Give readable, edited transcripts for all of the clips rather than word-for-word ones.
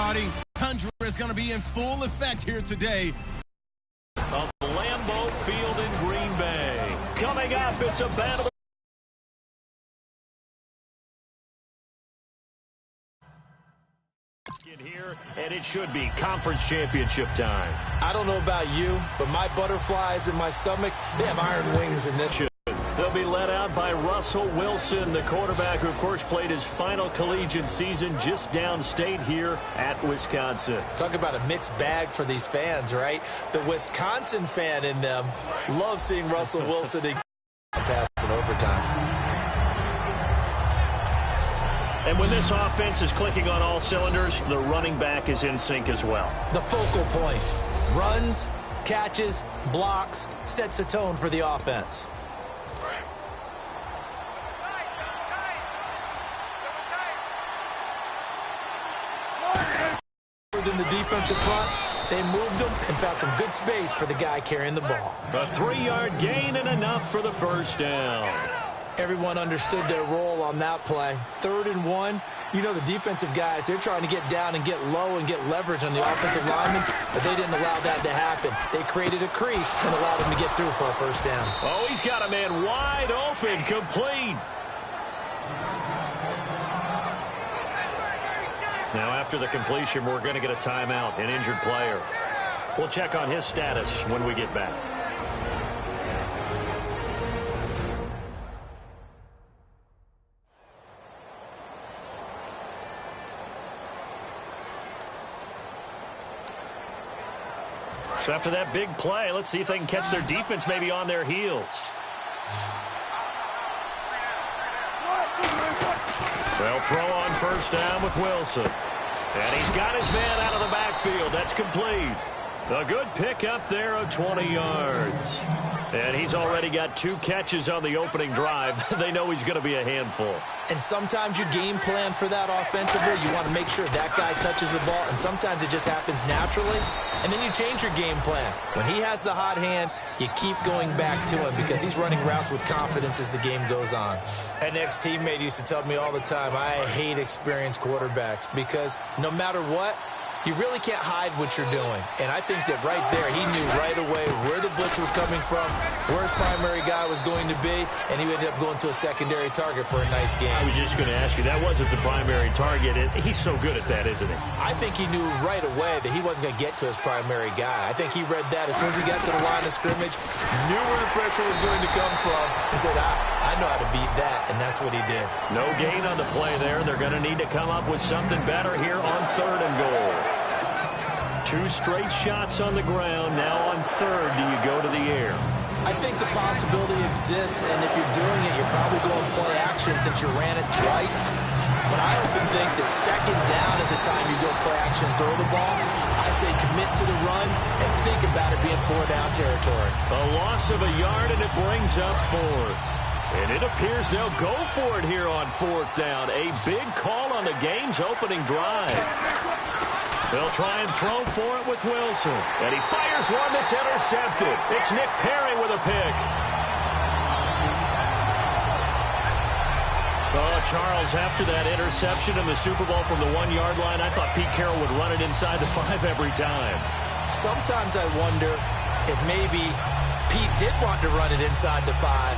everybody. Tundra is going to be in full effect here today. Of Lambeau Field in Green Bay. Coming up, it's a battle. Here, and it should be conference championship time. I don't know about you, but my butterflies in my stomach, they have iron wings in this. They'll be led out by Russell Wilson, the quarterback who, of course, played his final collegiate season just downstate here at Wisconsin. Talk about a mixed bag for these fans, right? The Wisconsin fan in them loves seeing Russell Wilson pass in overtime. And when this offense is clicking on all cylinders, the running back is in sync as well. The focal point. Runs, catches, blocks, sets a tone for the offense. Than the defensive front, they moved them and found some good space for the guy carrying the ball. A 3-yard gain and enough for the first down. Everyone understood their role on that play. 3rd and 1. You know the defensive guys, they're trying to get down and get low and get leverage on the offensive lineman, but they didn't allow that to happen. They created a crease and allowed him to get through for a first down. Oh, he's got a man wide open, complete. Now, after the completion, we're going to get a timeout, an injured player. We'll check on his status when we get back. So after that big play, let's see if they can catch their defense maybe on their heels. They'll throw on first down with Wilson. And he's got his man out of the backfield. That's complete. A good pickup there of 20 yards. And he's already got 2 catches on the opening drive. They know he's going to be a handful. And sometimes you game plan for that offensively. You want to make sure that guy touches the ball. And sometimes it just happens naturally. And then you change your game plan. When he has the hot hand, you keep going back to him because he's running routes with confidence as the game goes on. An ex-teammate used to tell me all the time, I hate experienced quarterbacks because no matter what, you really can't hide what you're doing. And I think that right there, he knew right away where the blitz was coming from, where his primary guy was going to be, and he ended up going to a secondary target for a nice game. I was just going to ask you, that wasn't the primary target. He's so good at that, isn't he? I think he knew right away that he wasn't going to get to his primary guy. I think he read that as soon as he got to the line of scrimmage, knew where the pressure was going to come from, and said, I know how to beat that, and that's what he did. No gain on the play there. They're going to need to come up with something better here on 3rd and goal. 2 straight shots on the ground. Now on 3rd, do you go to the air? I think the possibility exists, and if you're doing it, you're probably going play action since you ran it twice. But I often think that 2nd down is the time you go play action and throw the ball. I say commit to the run and think about it being 4-down territory. A loss of a yard, and it brings up 4th. And it appears they'll go for it here on 4th down. A big call on the game's opening drive. They'll try and throw for it with Wilson. And he fires one that's intercepted. It's Nick Perry with a pick. Oh, Charles, after that interception in the Super Bowl from the 1-yard line, I thought Pete Carroll would run it inside the 5 every time. Sometimes I wonder if maybe Pete did want to run it inside the 5.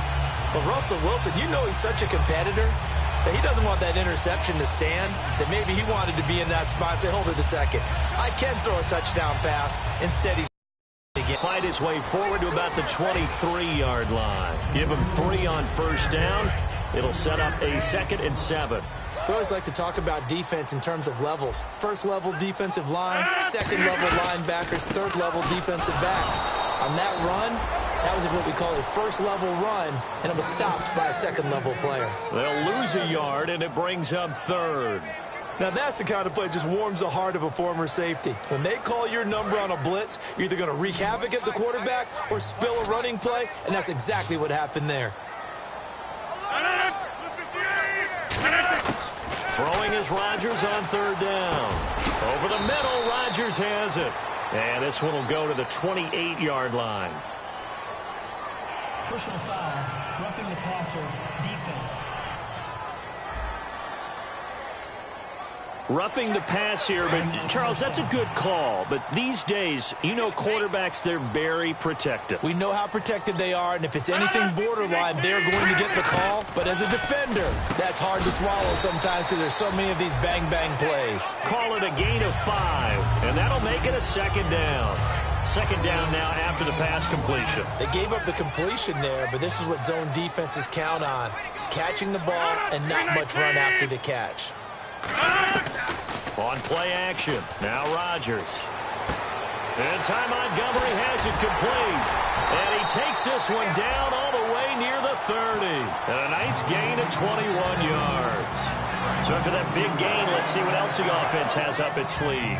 But Russell Wilson, you know he's such a competitor that he doesn't want that interception to stand, that maybe he wanted to be in that spot and say, hold it a second. I can throw a touchdown pass. Instead, he's again. Fight his way forward to about the 23-yard line. Give him 3 on first down. It'll set up a 2nd and 7. We always like to talk about defense in terms of levels. 1st level defensive line, 2nd level linebackers, 3rd level defensive backs. On that run, that was what we call a 1st level run, and it was stopped by a 2nd level player. They'll lose a yard, and it brings up 3rd. Now that's the kind of play that just warms the heart of a former safety. When they call your number on a blitz, you're either going to wreak havoc at the quarterback or spill a running play, and that's exactly what happened there. Throwing is Rodgers on 3rd down. Over the middle, Rodgers has it. And this one will go to the 28-yard line. Personal foul, roughing the passer, defense. Roughing the pass here, but Charles, that's a good call. But these days, you know quarterbacks, they're very protective. We know how protected they are, and if it's anything borderline, they're going to get the call. But as a defender, that's hard to swallow sometimes because there's so many of these bang-bang plays. Call it a gain of 5, and that'll make it a second down. Second down now after the pass completion. They gave up the completion there, but this is what zone defenses count on. Catching the ball and not much run after the catch. On play action, now Rodgers. And Ty Montgomery has it complete. And he takes this one down all the way near the 30. And a nice gain of 21 yards. So after that big gain, let's see what else the offense has up its sleeve.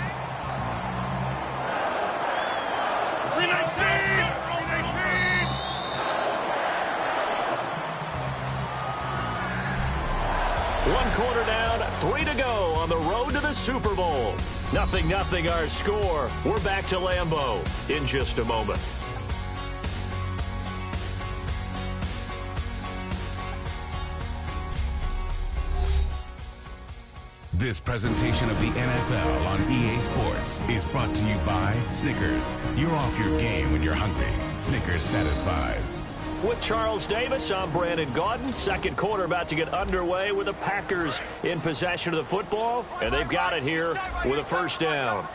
One quarter down, 3 to go on the road to the Super Bowl. 0-0 our score. We're back to Lambeau in just a moment. This presentation of the NFL on EA Sports is brought to you by Snickers. You're off your game when you're hungry. Snickers satisfies. With Charles Davis, I'm Brandon Gaudin. Second quarter about to get underway with the Packers in possession of the football, and they've got it here with a first down.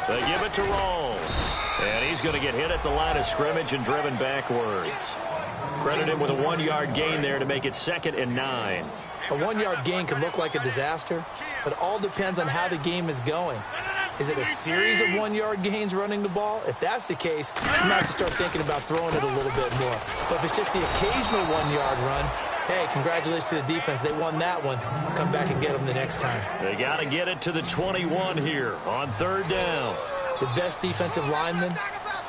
They give it to Rawls, and he's going to get hit at the line of scrimmage and driven backwards. Credit him with a 1-yard gain there to make it 2nd and 9. A 1-yard gain can look like a disaster, but it all depends on how the game is going. Is it a series of 1-yard gains running the ball? If that's the case, you might have to start thinking about throwing it a little bit more. But if it's just the occasional 1-yard run, hey, congratulations to the defense. They won that one. Come back and get them the next time. They got to get it to the 21 here on 3rd down. The best defensive linemen,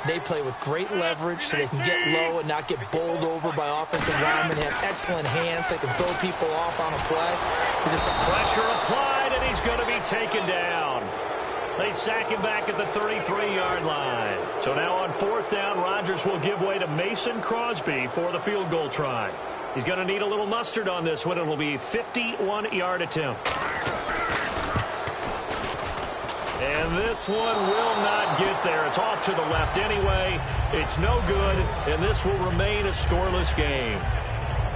they play with great leverage so they can get low and not get bowled over by offensive linemen. They have excellent hands. They can throw people off on a play. Just some pressure applied, and he's going to be taken down. They sack him back at the 33-yard line. So now on 4th down, Rodgers will give way to Mason Crosby for the field goal try. He's going to need a little mustard on this one. It will be a 51-yard attempt. And this one will not get there. It's off to the left anyway. It's no good, and this will remain a scoreless game.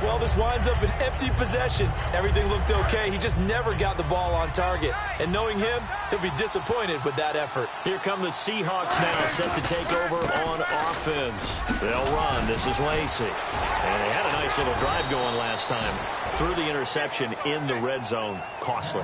Well, this winds up an empty possession. Everything looked okay. He just never got the ball on target. And knowing him, he'll be disappointed with that effort. Here come the Seahawks now, set to take over on offense. They'll run. This is Lacey. And they had a nice little drive going last time. Threw the interception in the red zone. Costly.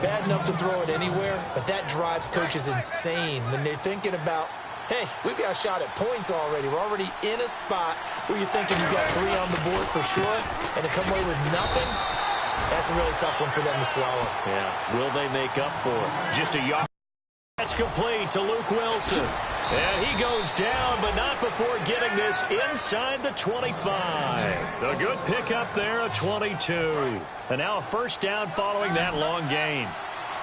Bad enough to throw it anywhere, but that drives coaches insane when they're thinking about, hey, we've got a shot at points already. We're already in a spot where you're thinking you've got 3 on the board for sure, and to come away with nothing, that's a really tough one for them to swallow. Yeah, will they make up for it? Just a yard. That's complete to Luke Wilson. And he goes down, but not before getting this inside the 25. A good pickup there, a 22. And now a first down following that long gain.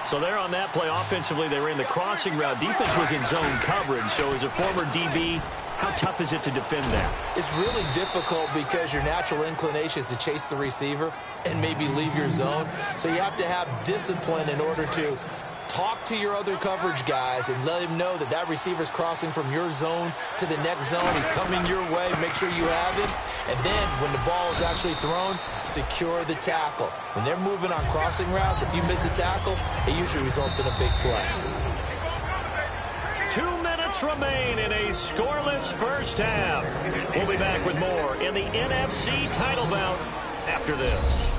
So there on that play, offensively, they ran the crossing route. Defense was in zone coverage, so as a former DB, how tough is it to defend that? It's really difficult because your natural inclination is to chase the receiver and maybe leave your zone. So you have to have discipline in order to talk to your other coverage guys and let him know that that receiver's crossing from your zone to the next zone. He's coming your way. Make sure you have him. And then when the ball is actually thrown, secure the tackle. When they're moving on crossing routes, if you miss a tackle, it usually results in a big play. 2 minutes remain in a scoreless first half. We'll be back with more in the NFC title bout after this.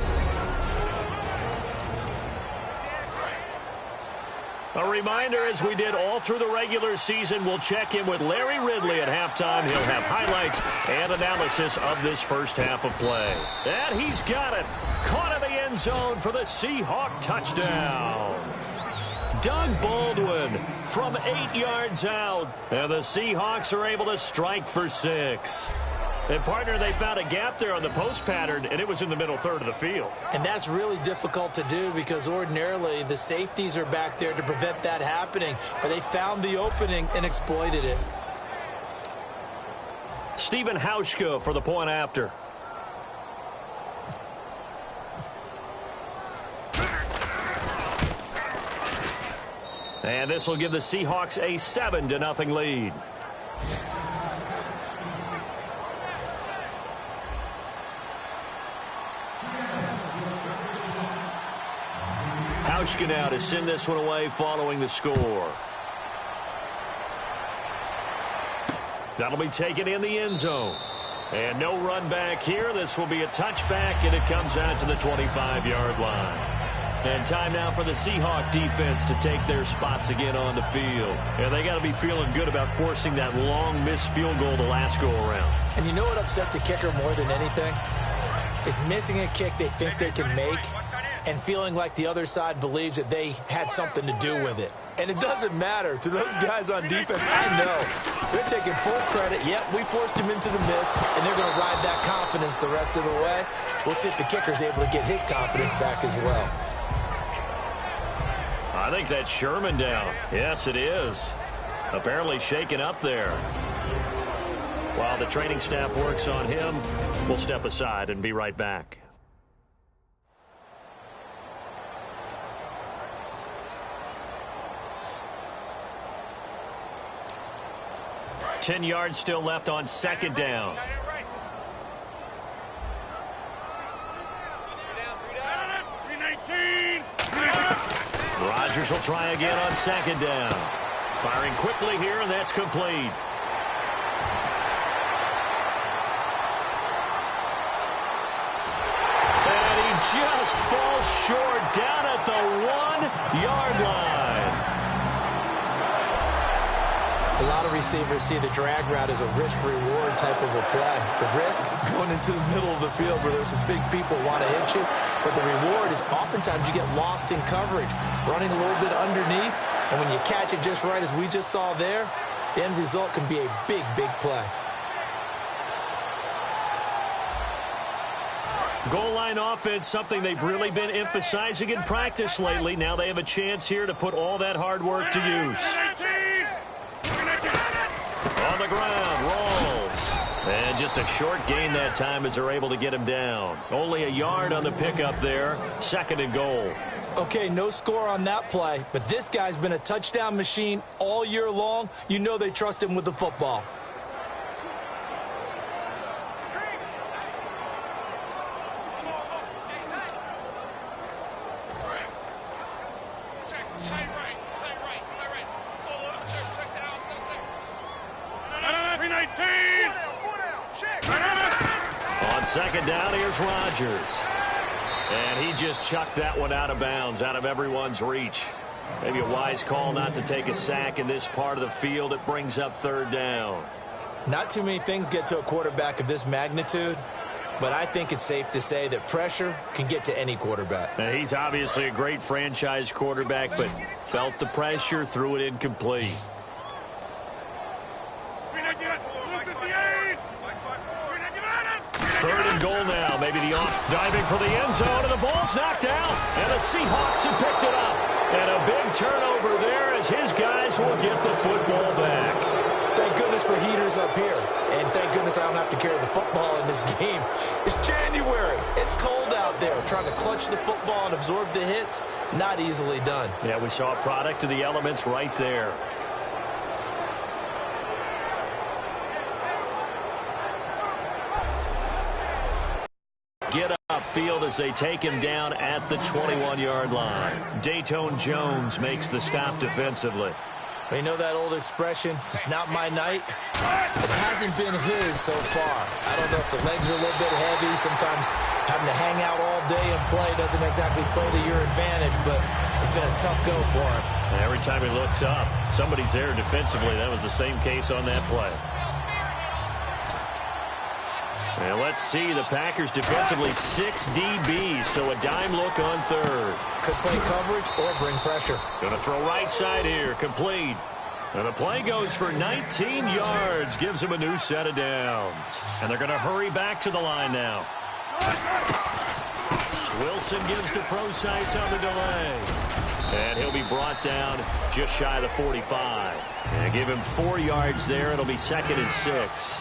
A reminder, as we did all through the regular season, we'll check in with Larry Ridley at halftime. He'll have highlights and analysis of this first half of play. And he's got it. Caught in the end zone for the Seahawk touchdown. Doug Baldwin from 8 yards out. And the Seahawks are able to strike for 6. And, partner, they found a gap there on the post pattern, and it was in the middle third of the field. And that's really difficult to do because ordinarily the safeties are back there to prevent that happening. But they found the opening and exploited it. Stephen Hauschka for the point after. And this will give the Seahawks a 7-0 lead. Hauschka now to send this one away following the score. That'll be taken in the end zone. And no run back here. This will be a touchback, and it comes out to the 25-yard line. And time now for the Seahawk defense to take their spots again on the field. And they got to be feeling good about forcing that long missed field goal the last go-around. And you know what upsets a kicker more than anything? Is missing a kick they think they can make and feeling like the other side believes that they had something to do with it. And it doesn't matter to those guys on defense. I know. They're taking full credit. Yep, we forced him into the miss, and they're going to ride that confidence the rest of the way. We'll see if the kicker's able to get his confidence back as well. I think that's Sherman down. Yes, it is. Apparently shaken up there. While the training staff works on him, we'll step aside and be right back. Ten yards still left on second down. Rodgers will try again on second down. Firing quickly here, and that's complete. And he just falls short down at the 1-yard line. A lot of receivers see the drag route as a risk-reward type of a play. The risk, going into the middle of the field where there's some big people want to hit you. But the reward is oftentimes you get lost in coverage, running a little bit underneath. And when you catch it just right, as we just saw there, the end result can be a big, big play. Goal line offense, something they've really been emphasizing in practice lately. Now they have a chance here to put all that hard work to use. On the ground, rolls. And just a short gain that time as they're able to get him down. Only a yard on the pickup there. 2nd and goal. Okay, no score on that play, but this guy's been a touchdown machine all year long. You know they trust him with the football. On second down, here's Rodgers. And he just chucked that one out of bounds, out of everyone's reach. Maybe a wise call not to take a sack in this part of the field. It brings up 3rd down. Not too many things get to a quarterback of this magnitude, but I think it's safe to say that pressure can get to any quarterback. Now, he's obviously a great franchise quarterback, but felt the pressure, threw it incomplete. Third and goal now. Maybe the off diving for the end zone, and the ball's knocked out. And the Seahawks have picked it up. And a big turnover there as his guys will get the football back. Thank goodness for heaters up here. And thank goodness I don't have to carry the football in this game. It's January. It's cold out there. Trying to clutch the football and absorb the hits, not easily done. Yeah, we saw a product of the elements right there. Get upfield as they take him down at the 21-yard line. Dayton Jones makes the stop defensively. You know that old expression, it's not my night? It hasn't been his so far. I don't know if the legs are a little bit heavy. Sometimes having to hang out all day and play doesn't exactly play to your advantage, but it's been a tough go for him. And every time he looks up, somebody's there defensively. That was the same case on that play. And let's see, the Packers defensively 6 DBs, so a dime look on 3rd. Could play coverage or bring pressure. Going to throw right side here, complete. And the play goes for 19 yards, gives him a new set of downs. And they're going to hurry back to the line now. Wilson gives to Procise on the delay. And he'll be brought down just shy of the 45. And give him 4 yards there. It'll be 2nd and 6.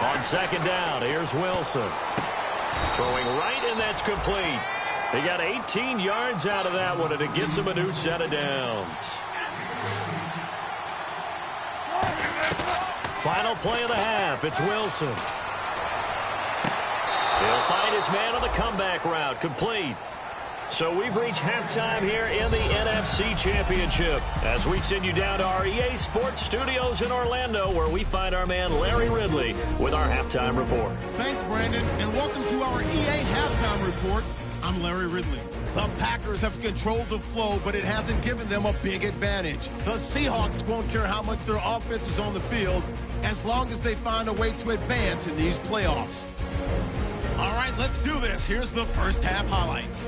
On second down, here's Wilson. Throwing right, and that's complete. He got 18 yards out of that one, and it gets him a new set of downs. Final play of the half. It's Wilson. He'll find his man on the comeback route. Complete. So we've reached halftime here in the NFC Championship as we send you down to our EA Sports Studios in Orlando, where we find our man Larry Ridley with our halftime report. Thanks, Brandon, and welcome to our EA halftime report. I'm Larry Ridley. The Packers have controlled the flow, but it hasn't given them a big advantage. The Seahawks won't care how much their offense is on the field as long as they find a way to advance in these playoffs. All right, let's do this. Here's the first half highlights.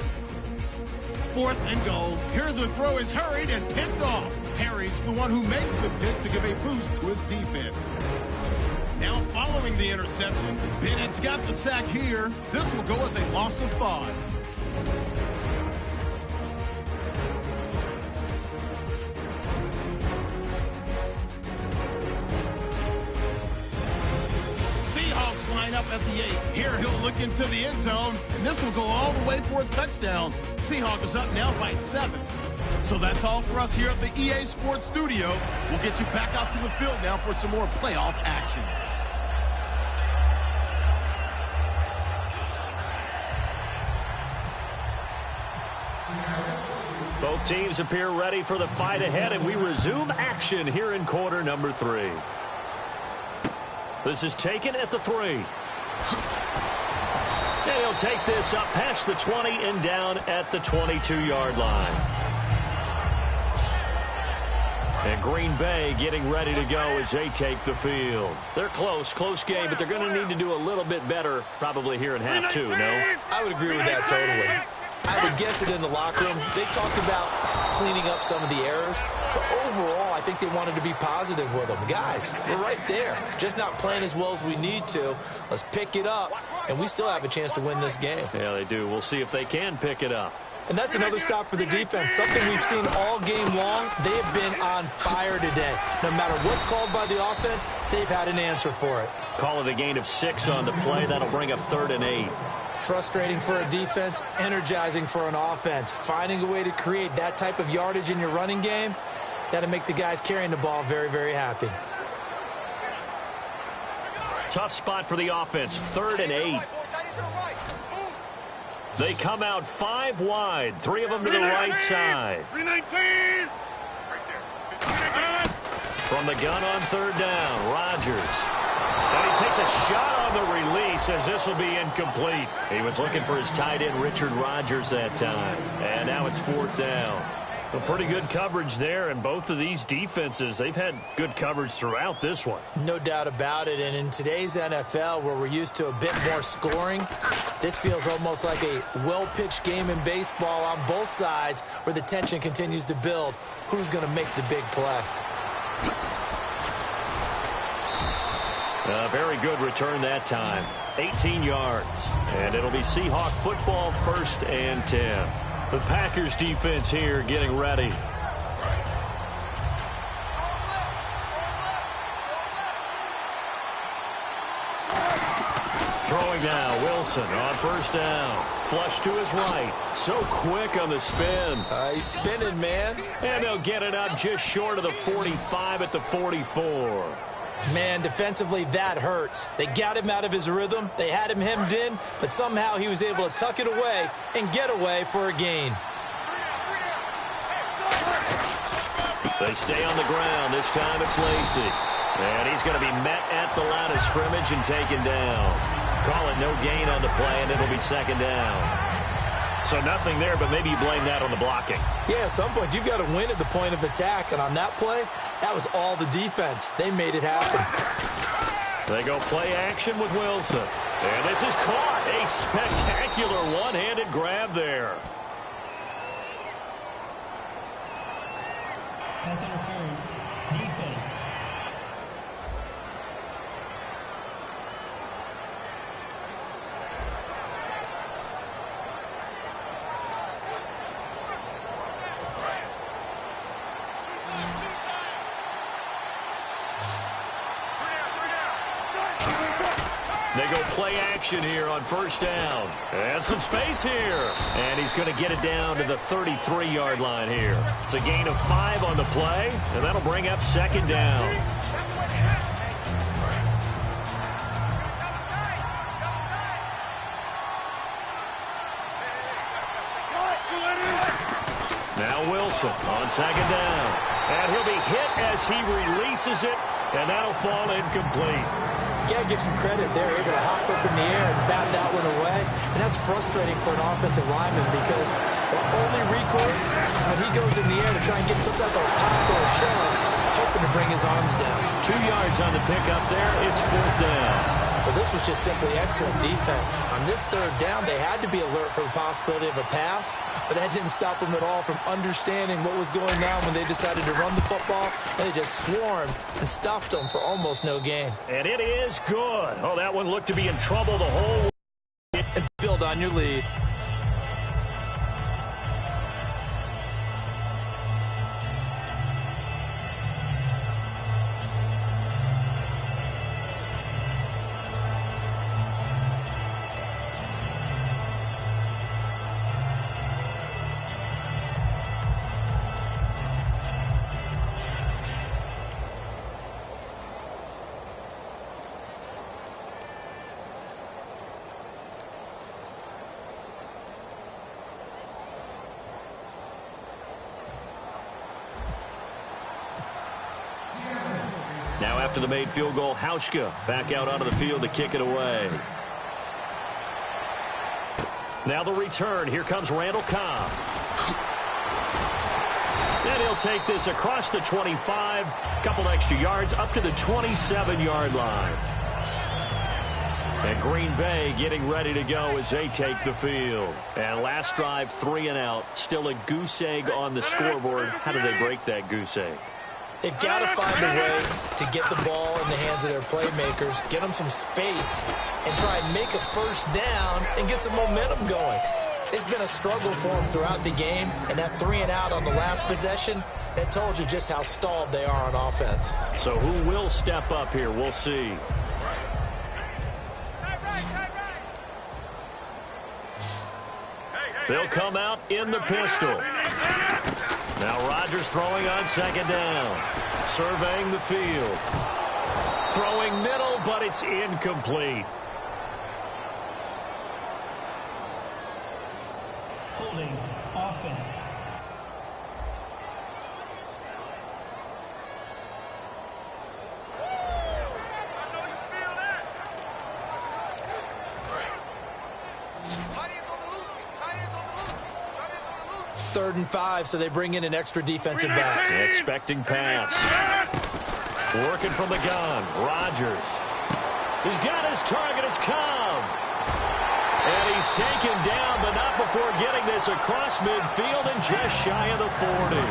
4th and goal. Here the throw is hurried and picked off. Harry's the one who makes the pick to give a boost to his defense. Now following the interception, Bennett's got the sack here. This will go as a loss of 5. Seahawks line up at the 8. Here he'll look into the end zone, and this will go all the way for a touchdown. Seahawks is up now by 7. So that's all for us here at the EA Sports Studio. We'll get you back out to the field now for some more playoff action. Both teams appear ready for the fight ahead, and we resume action here in quarter number 3. This is taken at the 3. And he'll take this up past the 20 and down at the 22-yard line. And Green Bay getting ready to go as they take the field. They're close game, but they're going to need to do a little bit better probably here in half 2, no? I would agree with that totally. I would guess it in the locker room. They talked about cleaning up some of the errors, but overall, I think they wanted to be positive with them. Guys, we're right there. Just not playing as well as we need to. Let's pick it up, and we still have a chance to win this game. Yeah, they do. We'll see if they can pick it up. And that's another stop for the defense. Something we've seen all game long. They have been on fire today. No matter what's called by the offense, they've had an answer for it. Call it a gain of 6 on the play. That'll bring up 3rd and 8. Frustrating for a defense, energizing for an offense. Finding a way to create that type of yardage in your running game, that'll make the guys carrying the ball very, very happy. Tough spot for the offense, 3rd and 8. They come out 5 wide, 3 of them to the right side. 319. From the gun on 3rd down, Rodgers. And he takes a shot on the release as this will be incomplete. He was looking for his tight end, Richard Rodgers, that time. And now it's 4th down. Well, pretty good coverage there, and both of these defenses, they've had good coverage throughout this one. No doubt about it, and in today's NFL, where we're used to a bit more scoring, this feels almost like a well-pitched game in baseball on both sides, where the tension continues to build. Who's going to make the big play? A very good return that time. 18 yards. And it'll be Seahawk football, 1st and 10. The Packers defense here getting ready. Throwing now, Wilson on 1st down. Flush to his right. So quick on the spin. He's spinning, man. And they'll get it up just short of the 45 at the 44. Man, defensively, that hurts. They got him out of his rhythm. They had him hemmed in, but somehow he was able to tuck it away and get away for a gain. They stay on the ground. This time it's Lacy. And he's going to be met at the line of scrimmage and taken down. Call it no gain on the play, and it'll be 2nd down. So nothing there, but maybe you blame that on the blocking. Yeah, at some point, you've got to win at the point of attack. And on that play, that was all the defense. They made it happen. They go play action with Wilson. And this is caught. A spectacular one-handed grab there. Pass interference. Defense. they go play action here on first down. And some space here. And he's going to get it down to the 33-yard line here. It's a gain of 5 on the play, and that'll bring up second down. Now Wilson on second down. And he'll be hit as he releases it, and that'll fall incomplete. You got to give some credit there, able to hop up in the air and bat that one away. And that's frustrating for an offensive lineman because the only recourse is when he goes in the air to try and get some type of pop or a shove, hoping to bring his arms down. 2 yards on the pickup there. It's fourth down. Well, this was just simply excellent defense. On this third down, they had to be alert for the possibility of a pass, but that didn't stop them at all from understanding what was going on when they decided to run the football, and they just swarmed and stopped them for almost no gain. And it is good. Oh, that one looked to be in trouble the whole way. And build on your lead. Now after the made field goal, Hauschka back out onto the field to kick it away. Now the return. Here comes Randall Cobb. And he'll take this across the 25. Couple extra yards up to the 27-yard line. And Green Bay getting ready to go as they take the field. And last drive, 3 and out. Still a goose egg on the scoreboard. How do they break that goose egg? They've got to find a way to get the ball in the hands of their playmakers, get them some space, and try and make a first down and get some momentum going. It's been a struggle for them throughout the game, and that 3 and out on the last possession, that told you just how stalled they are on offense. So who will step up here? We'll see. They'll come out in the pistol. Now Rodgers throwing on second down. Surveying the field. Throwing middle, but it's incomplete. Holding offense. Third and 5, so they bring in an extra defensive back. Expecting pass. Working from the gun. Rodgers. He's got his target. It's Cobb. And he's taken down, but not before getting this across midfield and just shy of the 40.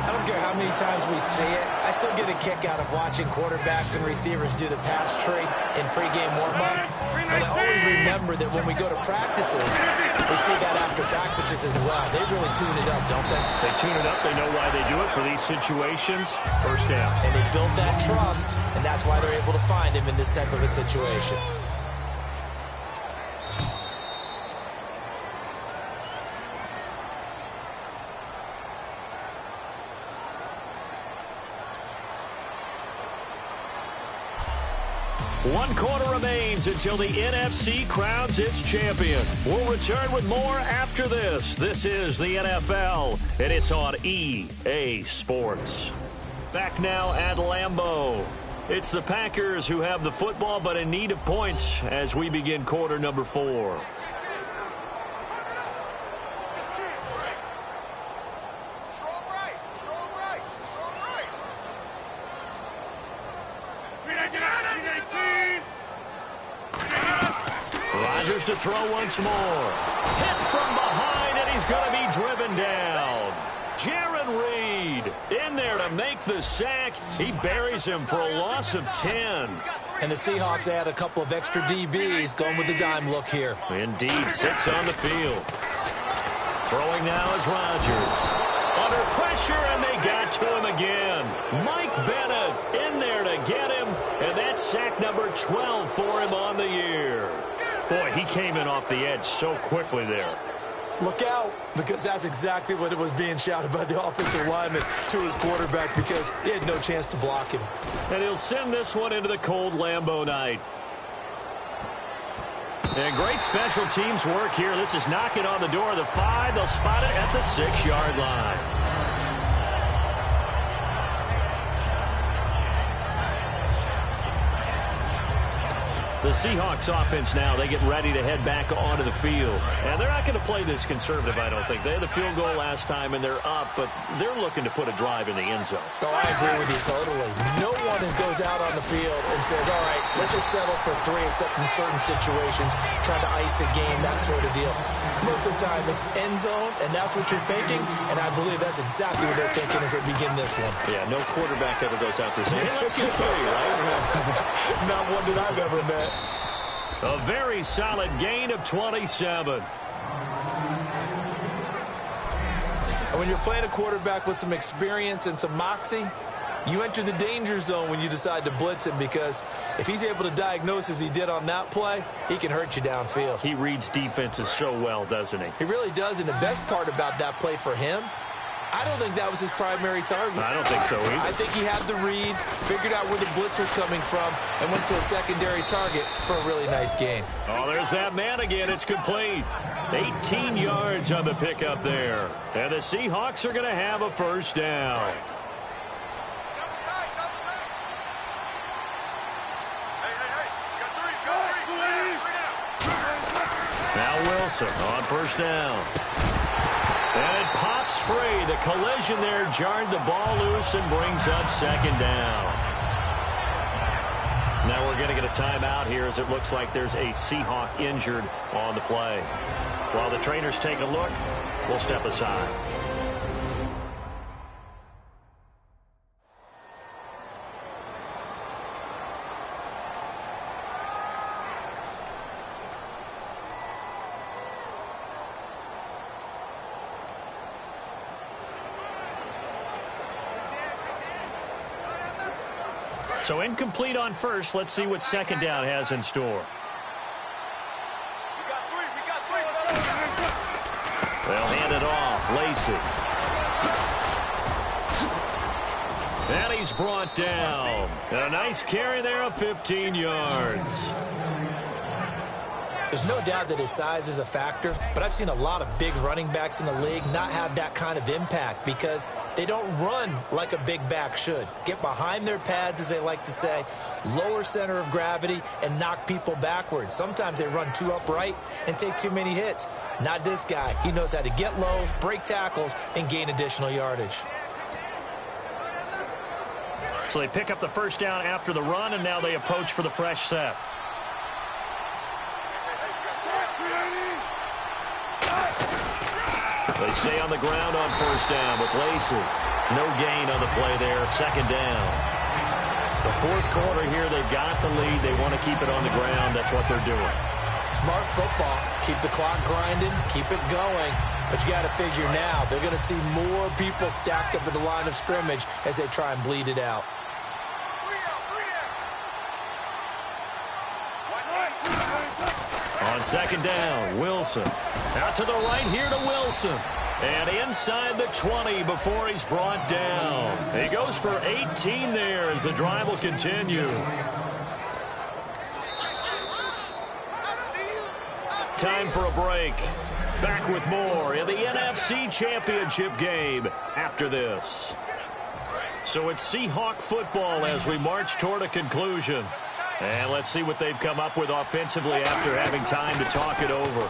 I don't care how many times we see it. I still get a kick out of watching quarterbacks and receivers do the pass tree in pregame warm-up. But I always remember that when we go to practices, we see that after practices as well. They really tune it up, don't they? They tune it up. They know why they do it for these situations. First down. And they build that trust, and that's why they're able to find him in this type of a situation. One quarter remains until the NFC crowns its champion. We'll return with more after this. This is the NFL, and it's on EA Sports. Back now at Lambeau. It's the Packers who have the football, but in need of points as we begin quarter number 4. Rodgers to throw once more. Hit from behind, and he's going to be driven down. Jaron Reed in there to make the sack. He buries him for a loss of 10. And the Seahawks add a couple of extra DBs going with the dime look here. Indeed, 6 on the field. Throwing now is Rodgers. Under pressure, and they got to him again. Mike Bennett in there to get him, and that's sack number 12 for him on the year. Boy, he came in off the edge so quickly there. Look out, because that's exactly what it was being shouted by the offensive lineman to his quarterback, because he had no chance to block him. And he'll send this one into the cold Lambeau night. And great special teams work here. This is knocking on the door of the 5. They'll spot it at the 6-yard line. The Seahawks offense now, they get ready to head back onto the field. And they're not going to play this conservative, I don't think. They had the field goal last time, and they're up, but they're looking to put a drive in the end zone. Oh, I agree with you totally. No one goes out on the field and says, all right, let's just settle for 3, except in certain situations, trying to ice a game, that sort of deal. Most of the time, it's end zone, and that's what you're thinking, and I believe that's exactly what they're thinking as they begin this one. Yeah, no quarterback ever goes out there saying, hey, let's get 3, right? Not one that I've ever met. A very solid gain of 27. And when you're playing a quarterback with some experience and some moxie, you enter the danger zone when you decide to blitz him, because if he's able to diagnose as he did on that play, he can hurt you downfield. He reads defenses so well, doesn't he? He really does, and the best part about that play for him, I don't think that was his primary target. I don't think so either. I think he had the read, figured out where the blitz was coming from, and went to a secondary target for a really nice gain. Oh, there's that man again. It's complete. 18 yards on the pickup there. And the Seahawks are going to have a first down. Now Wilson on first down. And it pops free. The collision there jarred the ball loose and brings up second down. Now we're going to get a timeout here, as it looks like there's a Seahawk injured on the play. While the trainers take a look, we'll step aside. So incomplete on first. Let's see what second down has in store. They'll hand it off. Lacey. And he's brought down. A nice carry there of 15 yards. There's no doubt that his size is a factor, but I've seen a lot of big running backs in the league not have that kind of impact because they don't run like a big back should. Get behind their pads, as they like to say, lower center of gravity, and knock people backwards. Sometimes they run too upright and take too many hits. Not this guy. He knows how to get low, break tackles, and gain additional yardage. So they pick up the first down after the run, and now they approach for the fresh set. They stay on the ground on first down with Lacey. No gain on the play there. Second down. The fourth quarter here, they've got the lead. They want to keep it on the ground. That's what they're doing. Smart football. Keep the clock grinding. Keep it going. But you got to figure now, they're going to see more people stacked up at the line of scrimmage as they try and bleed it out. On second down, Wilson. Out to the right here to Wilson. And inside the 20 before he's brought down. He goes for 18 there as the drive will continue. Time for a break. Back with more in the NFC Championship game after this. So it's Seahawk football as we march toward a conclusion. And let's see what they've come up with offensively after having time to talk it over.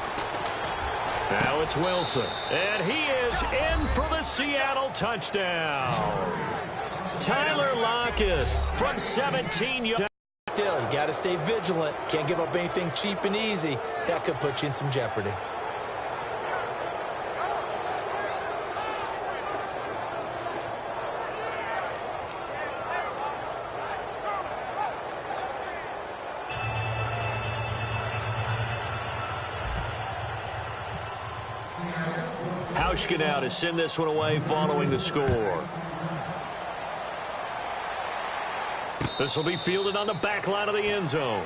Now it's Wilson. And he is in for the Seattle touchdown. Tyler Lockett from 17 yards. Still, you got to stay vigilant. Can't give up anything cheap and easy. That could put you in some jeopardy. Hauschka now to send this one away following the score. This will be fielded on the back line of the end zone.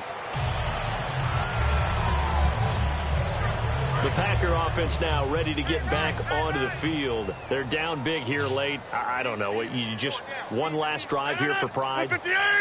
The Packer offense now ready to get back onto the field. They're down big here late. I don't know. You just one last drive here for pride.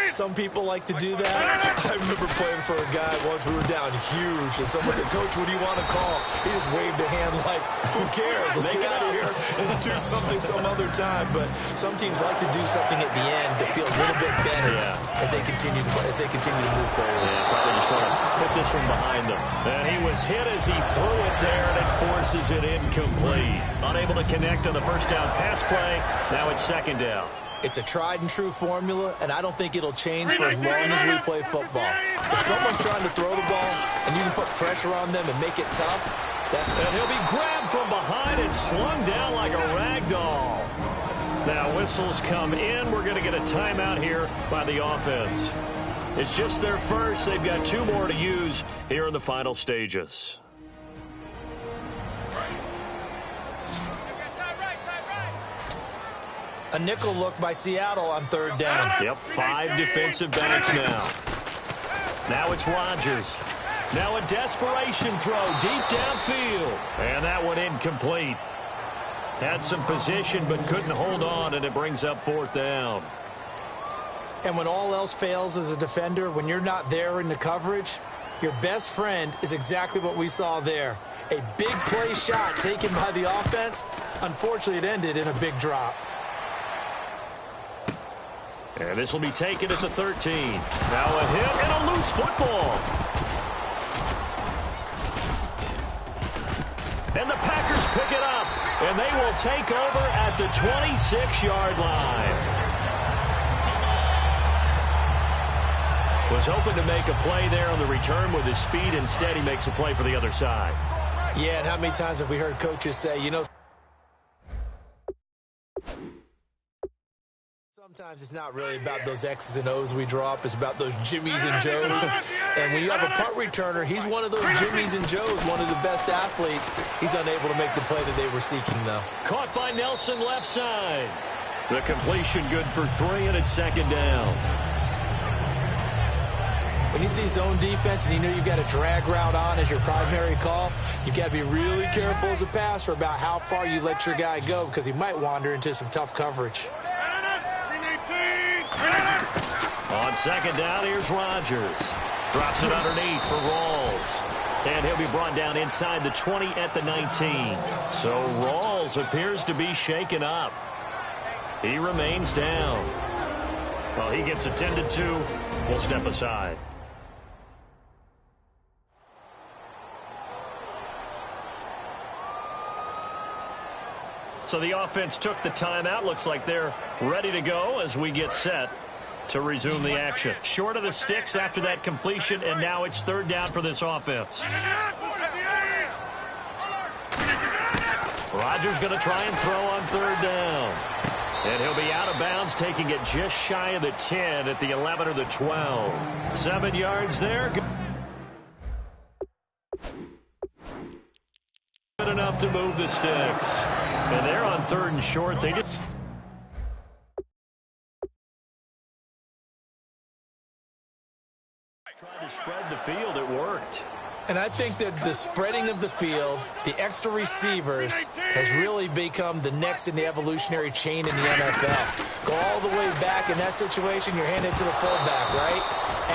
Some people like to do that. I remember playing for a guy once. We were down huge, and someone said, "Coach, what do you want to call?" He just waved a hand like, "Who cares? Let's get out of here and do something some other time." But some teams like to do something at the end to feel a little bit better as they continue to move forward. Yeah, probably just want to put this one behind them. And he was hit as he threw it there, and it forces it incomplete. Unable to connect on the first down pass play. Now it's second down. It's a tried-and-true formula, and I don't think it'll change for as long as we play football. If someone's trying to throw the ball and you can put pressure on them and make it tough, and he'll be grabbed from behind and slung down like a rag doll. Now whistles come in. We're going to get a timeout here by the offense. It's just their first. They've got 2 more to use here in the final stages. a nickel look by Seattle on third down. Yep, 5 defensive backs now. Now it's Rodgers. Now a desperation throw deep downfield. And that one incomplete. Had some position but couldn't hold on, and it brings up 4th down. And when all else fails as a defender, when you're not there in the coverage, your best friend is exactly what we saw there. A big play shot taken by the offense. Unfortunately, it ended in a big drop. And this will be taken at the 13. Now a hit and a loose football. And the Packers pick it up. And they will take over at the 26-yard line. Was hoping to make a play there on the return with his speed. Instead, he makes a play for the other side. Yeah, and how many times have we heard coaches say, you know, sometimes it's not really about those X's and O's we draw up. It's about those Jimmies and Joes. And when you have a punt returner, he's one of those Jimmies and Joes, one of the best athletes. He's unable to make the play that they were seeking, though. Caught by Nelson left side. The completion good for 3, and it's 2nd down. When you see zone defense and you know you've got a drag route on as your primary call, you've got to be really careful as a passer about how far you let your guy go because he might wander into some tough coverage. On 2nd down, here's Rodgers. Drops it underneath for Rawls. And he'll be brought down inside the 20 at the 19. So Rawls appears to be shaken up. He remains down. Well, he gets attended to. We'll step aside. So the offense took the timeout. Looks like they're ready to go as we get set to resume the action. Short of the sticks after that completion, and now it's 3rd down for this offense. Rodgers going to try and throw on 3rd down. And he'll be out of bounds, taking it just shy of the 10 at the 11 or the 12. 7 yards there. Good enough to move the sticks. And they're on 3rd and short. They did. Trying to spread the field. It worked. And I think that the spreading of the field, the extra receivers, has really become the next in the evolutionary chain in the NFL. Go all the way back in that situation, you're handed to the fullback, right?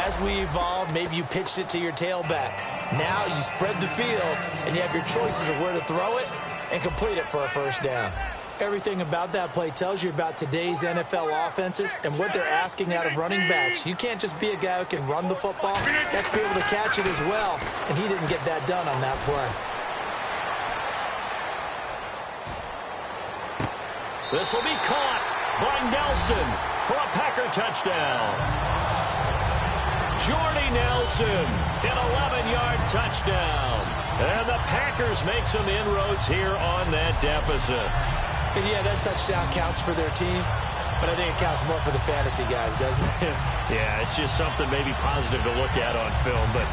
As we evolved, maybe you pitched it to your tailback. Now you spread the field, and you have your choices of where to throw it and complete it for a 1st down. Everything about that play tells you about today's NFL offenses and what they're asking out of running backs. You can't just be a guy who can run the football. You have to be able to catch it as well, and he didn't get that done on that play. This will be caught by Nelson for a Packer touchdown. Jordy Nelson, an 11-yard touchdown. And the Packers make some inroads here on that deficit. And yeah, that touchdown counts for their team, but I think it counts more for the fantasy guys, doesn't it? Yeah, it's just something maybe positive to look at on film, but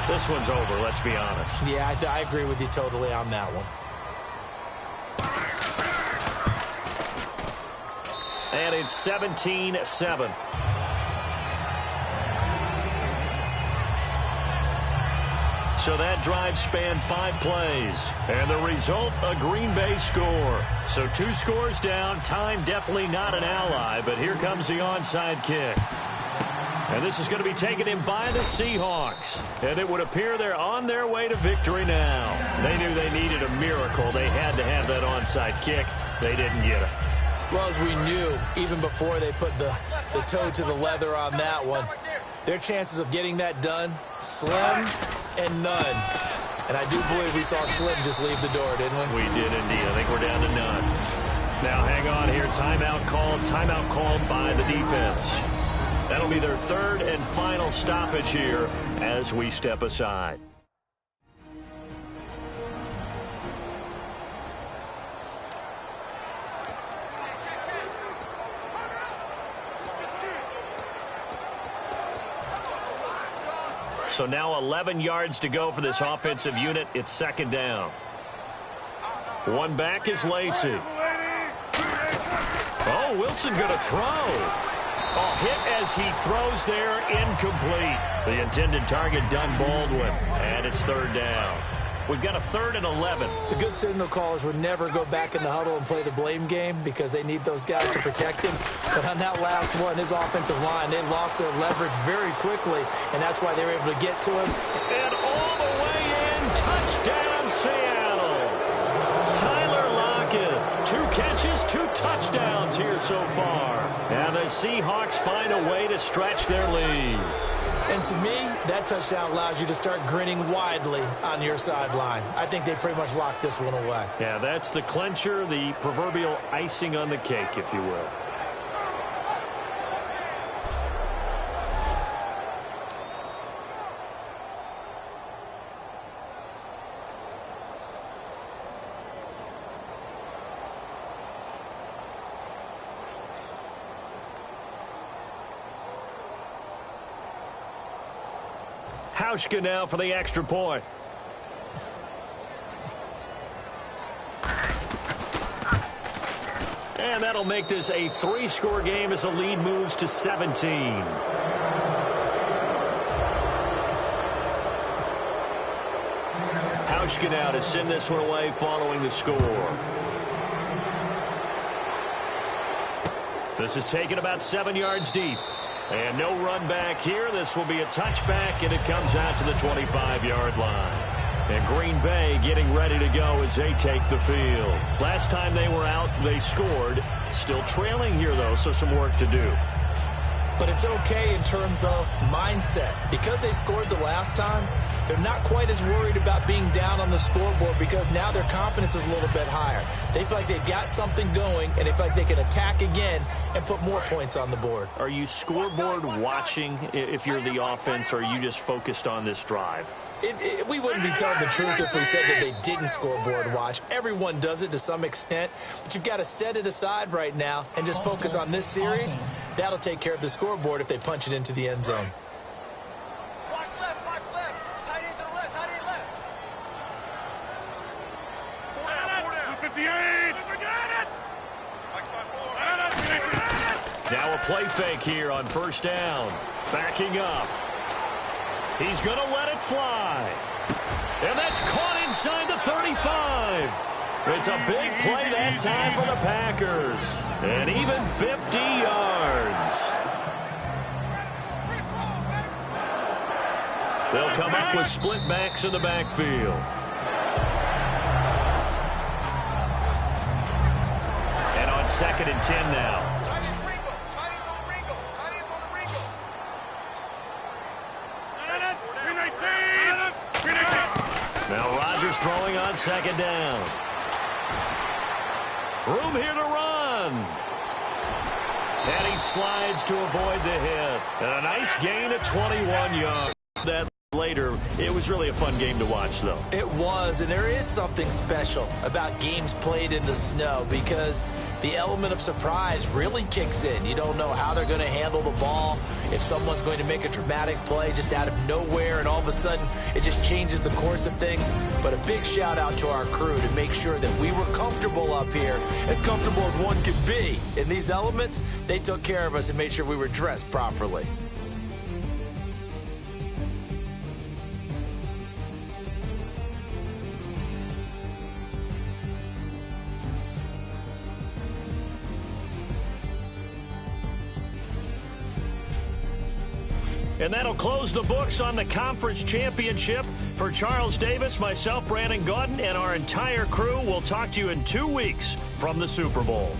this one's over, let's be honest. Yeah, I agree with you totally on that one. And it's 17-7. So that drive spanned 5 plays. And the result, a Green Bay score. So 2 scores down. Time definitely not an ally, but here comes the onside kick. And this is going to be taken in by the Seahawks. And it would appear they're on their way to victory now. They knew they needed a miracle. They had to have that onside kick. They didn't get it. Well, as we knew, even before they put the toe to the leather on that one, their chances of getting that done, slim and none. And I do believe we saw Slim just leave the door, didn't we? We did indeed. I think we're down to none. Now, hang on here. Timeout called by the defense. That'll be their 3rd and final stoppage here as we step aside. So now 11 yards to go for this offensive unit. It's 2nd down. One back is Lacey. Oh, Wilson going to throw. Oh, hit as he throws there, incomplete. The intended target done Baldwin, and it's 3rd down. We've got a 3rd and 11. The good signal callers would never go back in the huddle and play the blame game because they need those guys to protect him. But on that last one, his offensive line, they lost their leverage very quickly, and that's why they were able to get to him. And all the way in, touchdown Seattle. Tyler Lockett, 2 catches, 2 touchdowns here so far. And the Seahawks find a way to stretch their lead. And to me, that touchdown allows you to start grinning widely on your sideline. I think they pretty much locked this one away. Yeah, that's the clincher, the proverbial icing on the cake, if you will. Hauschka now for the extra point. And that'll make this a 3-score game as the lead moves to 17. Hauschka now to send this one away following the score. This is taken about 7 yards deep. And no run back here. This will be a touchback, and it comes out to the 25-yard line. And Green Bay getting ready to go as they take the field. Last time they were out, they scored. Still trailing here, though, so some work to do. But it's okay in terms of mindset. Because they scored the last time, they're not quite as worried about being down on the scoreboard because now their confidence is a little bit higher. They feel like they got something going, and they feel like they can attack again and put more points on the board. Are you scoreboard watching if you're the offense, or are you just focused on this drive? We wouldn't be telling the truth if we said that they didn't scoreboard watch. Everyone does it to some extent, but you've got to set it aside right now and just focus on this series. That'll take care of the scoreboard if they punch it into the end zone. Watch left. Tight end to the left, tight end left. 58. Now a play fake here on 1st down. Backing up. He's going to let it fly. And that's caught inside the 35. It's a big play that time for the Packers. And even 50 yards. They'll come up with split backs in the backfield. And on 2nd and 10 now. Now Rodgers throwing on 2nd down. Room here to run. And he slides to avoid the hit. And a nice gain of 21 yards. That later, it was really a fun game to watch, though. It was, and there is something special about games played in the snow because the element of surprise really kicks in. You don't know how they're going to handle the ball, if someone's going to make a dramatic play just out of nowhere, and all of a sudden it just changes the course of things. But a big shout out to our crew to make sure that we were comfortable up here, as comfortable as one could be. In these elements, they took care of us and made sure we were dressed properly. And that'll close the books on the conference championship. For Charles Davis, myself, Brandon Gaudin, and our entire crew, we'll talk to you in 2 weeks from the Super Bowl.